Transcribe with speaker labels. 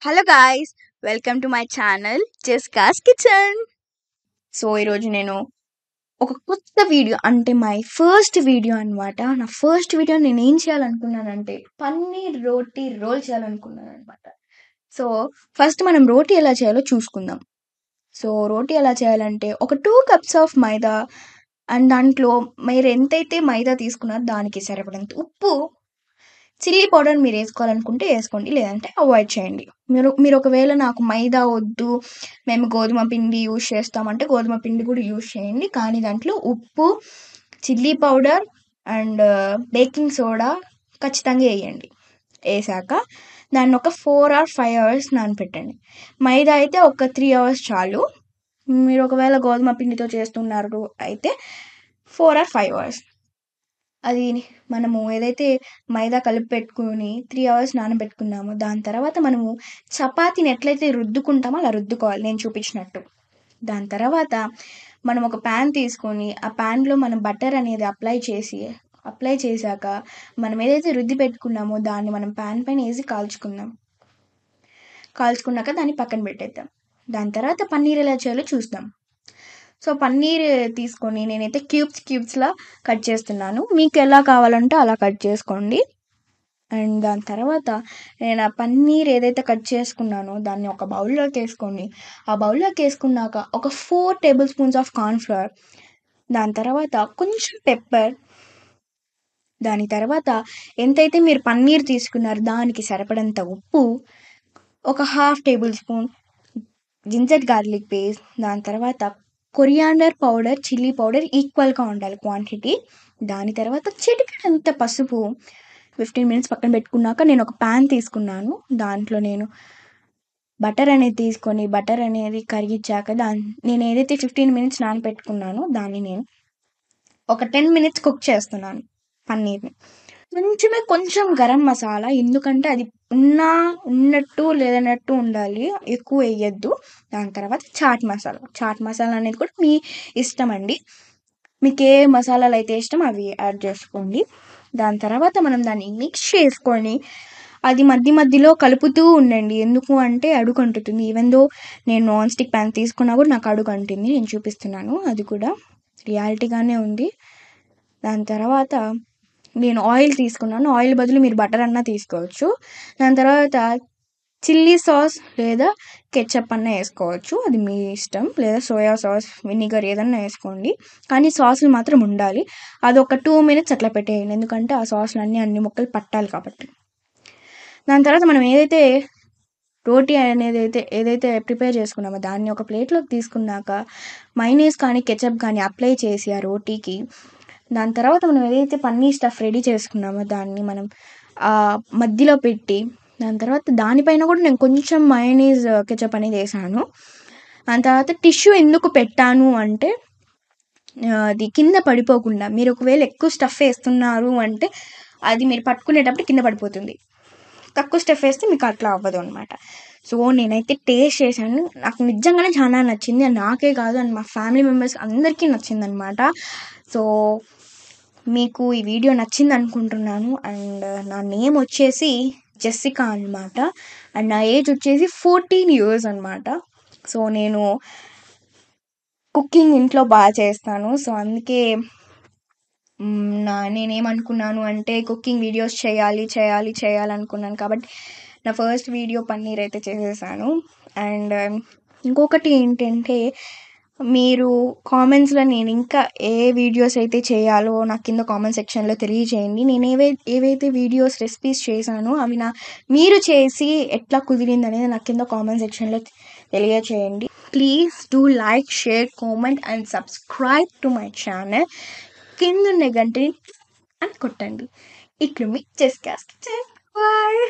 Speaker 1: Hello guys, welcome to my channel Jessica's kitchen. So ఈరోజు నేను ఒక కొత్త వీడియో అంటే మై ఫస్ట్ వీడియో అనమాట. నా ఫస్ట్ వీడియో నేను ఏం చేయాలనుకున్నానంటే పన్నీర్ రోటీ రోల్ చేయాలనుకున్నాను అనమాట. సో ఫస్ట్ మనం రోటీ ఎలా చేయాలో చూసుకుందాం. సో రోటీ ఎలా చేయాలంటే ఒక 2 కప్స్ ఆఫ్ మైదా అండ్ దాంట్లో మీరు ఎంతైతే మైదా తీసుకున్నారో దానికి సరిపడంత ఉప్పు, చిల్లీ పౌడర్ మీరు వేసుకోవాలనుకుంటే వేసుకోండి, లేదంటే అవాయిడ్ చేయండి. మీరు ఒకవేళ నాకు మైదా వద్దు, మేము గోధుమ పిండి యూజ్ చేస్తామంటే గోధుమ పిండి కూడా యూజ్ చేయండి. కానీ దాంట్లో ఉప్పు, chilli powder and baking soda ఖచ్చితంగా వేయండి. వేసాక దాన్ని ఒక 4 or 5 hours నానపెట్టండి. మైదా అయితే ఒక 3 hours చాలు. మీరు ఒకవేళ గోధుమ పిండితో చేస్తున్నారు అయితే 4 or 5 hours. అది మనము ఏదైతే మైదా కలిపి పెట్టుకొని 3 hours నానబెట్టుకున్నామో దాని తర్వాత మనము చపాతీని ఎట్లయితే రుద్దుకుంటామో అలా రుద్దుకోవాలి నేను చూపించినట్టు. దాని తర్వాత మనం ఒక ప్యాన్ తీసుకొని ఆ ప్యాన్లో మనం బటర్ అనేది అప్లై చేశాక మనం ఏదైతే రుద్ది పెట్టుకున్నామో దాన్ని మనం ప్యాన్ పైన వేసి కాల్చుకున్నాక దాన్ని పక్కన పెట్టేద్దాం. దాని తర్వాత పన్నీర్ ఎలా చేయాలో చూద్దాం. సో పన్నీర్ తీసుకొని నేనైతే క్యూబ్స్లా కట్ చేస్తున్నాను. మీకు ఎలా కావాలంటే అలా కట్ చేసుకోండి. అండ్ దాని తర్వాత నేను ఆ పన్నీర్ ఏదైతే కట్ చేసుకున్నానో దాన్ని ఒక బౌల్లోకి వేసుకోండి. ఆ బౌల్లోకి వేసుకున్నాక ఒక 4 tablespoons ఆఫ్ కార్న్ఫ్లవర్, దాని తర్వాత కొంచెం పెప్పర్, దాని తర్వాత ఎంతైతే మీరు పన్నీర్ తీసుకున్నారో దానికి సరిపడంత ఉప్పు, ఒక 1/2 tablespoon జింజర్ గార్లిక్ పేస్ట్, దాని తర్వాత కొరియాండర్ పౌడర్, చిల్లీ పౌడర్ ఈక్వల్గా ఉండాలి క్వాంటిటీ. దాని తర్వాత చిటికెడంత పసుపు. 15 minutes పక్కన పెట్టుకున్నాక నేను ఒక ప్యాన్ తీసుకున్నాను. దాంట్లో నేను బటర్ అనేది తీసుకొని బటర్ అనేది కరిగించాక నేను ఏదైతే 15 minutes నానబెట్టుకున్నానో దాన్ని నేను ఒక 10 minutes కుక్ చేస్తున్నాను పన్నీర్ని. కొంచెం గరం మసాలా, ఎందుకంటే అది ఉన్నట్టు లేదన్నట్టు ఉండాలి, ఎక్కువ వేయద్దు. దాని తర్వాత చాట్ మసాలా అనేది కూడా మీ ఇష్టం అండి. మీకు ఏ మసాలాలు అయితే ఇష్టం అవి యాడ్ చేసుకోండి. దాని తర్వాత మనం దాన్ని మిక్స్ చేసుకొని అది మధ్యలో కలుపుతూ ఉండండి. ఎందుకు అంటే అడుగు అంటుతుంది. ఈవెన్ దో నేను నాన్ స్టిక్ ప్యాన్ తీసుకున్నా కూడా నాకు అడుగు అంటుంది. నేను చూపిస్తున్నాను, అది కూడా రియాలిటీగానే ఉంది. దాని తర్వాత నేను ఆయిల్ తీసుకున్నాను. ఆయిల్ బదులు మీరు బటర్ అన్నా తీసుకోవచ్చు. దాని తర్వాత చిల్లీ సాస్ లేదా కెచప్ అన్నా వేసుకోవచ్చు, అది మీ ఇష్టం. లేదా సోయా సాస్, వినిగర్ ఏదన్నా వేసుకోండి, కానీ సాసులు మాత్రం ఉండాలి. అది ఒక 2 minutes అట్లా పెట్టేయండి, ఎందుకంటే ఆ సాసులు అన్ని ముక్కలు పట్టాలి కాబట్టి. దాని తర్వాత మనం ఏదైతే రోటీ అనేది ఏదైతే ప్రిపేర్ చేసుకున్నామో దాన్ని ఒక ప్లేట్లోకి తీసుకున్నాక మైనీస్ కానీ కెచప్ కానీ అప్లై చేసి ఆ రోటీకి, దాని తర్వాత మనం ఏదైతే పన్నీర్ స్టఫ్ రెడీ చేసుకున్నామో దాన్ని మనం మధ్యలో పెట్టి, దాని తర్వాత దానిపైన కూడా నేను కొంచెం మయోనీస్ కెచప్ అనేది వేసాను. దాని తర్వాత టిష్యూ ఎందుకు పెట్టాను అంటే అది కింద పడిపోకుండా. మీరు ఒకవేళ ఎక్కువ స్టఫ్ వేస్తున్నారు అంటే అది మీరు పట్టుకునేటప్పుడు కింద పడిపోతుంది. తక్కువ స్టఫ్ వేస్తే మీకు అట్లా అవ్వదు అనమాట. సో నేనైతే టేస్ట్ చేశాను, నాకు నిజంగానే చాలా నచ్చింది. అండ్ నాకే కాదు, అండ్ మా ఫ్యామిలీ మెంబర్స్ అందరికీ నచ్చింది అనమాట. సో మీకు ఈ వీడియో నచ్చింది అనుకుంటున్నాను. అండ్ నా నేమ్ వచ్చేసి జెస్సికా అనమాట. అండ్ నా ఏజ్ వచ్చేసి 14 years అనమాట. సో నేను కుకింగ్ ఇంట్లో బాగా చేస్తాను. సో అందుకే నేనేమనుకున్నాను అంటే కుకింగ్ వీడియోస్ చేయాలనుకున్నాను కాబట్టి నా ఫస్ట్ వీడియో పన్నీర్ అయితే చేసేసాను. అండ్ ఇంకొకటి ఏంటంటే మీరు కామెంట్స్లో నేను ఇంకా ఏ వీడియోస్ అయితే చేయాలో నాకు కింద కామెంట్ సెక్షన్లో తెలియజేయండి. నేను ఏవైతే వీడియోస్ రెసిపీస్ చేశానో అవి మీరు చేసి ఎట్లా కుదిరింది అనేది నాకు కింద కామెంట్ సెక్షన్లో తెలియజేయండి. Please do like, share, comment and subscribe to my channel. కింద ఉన్న గంటని అని కొట్టండి. ఇట్లు మీ జెస్కాస్ కిచెన్. బాయ్.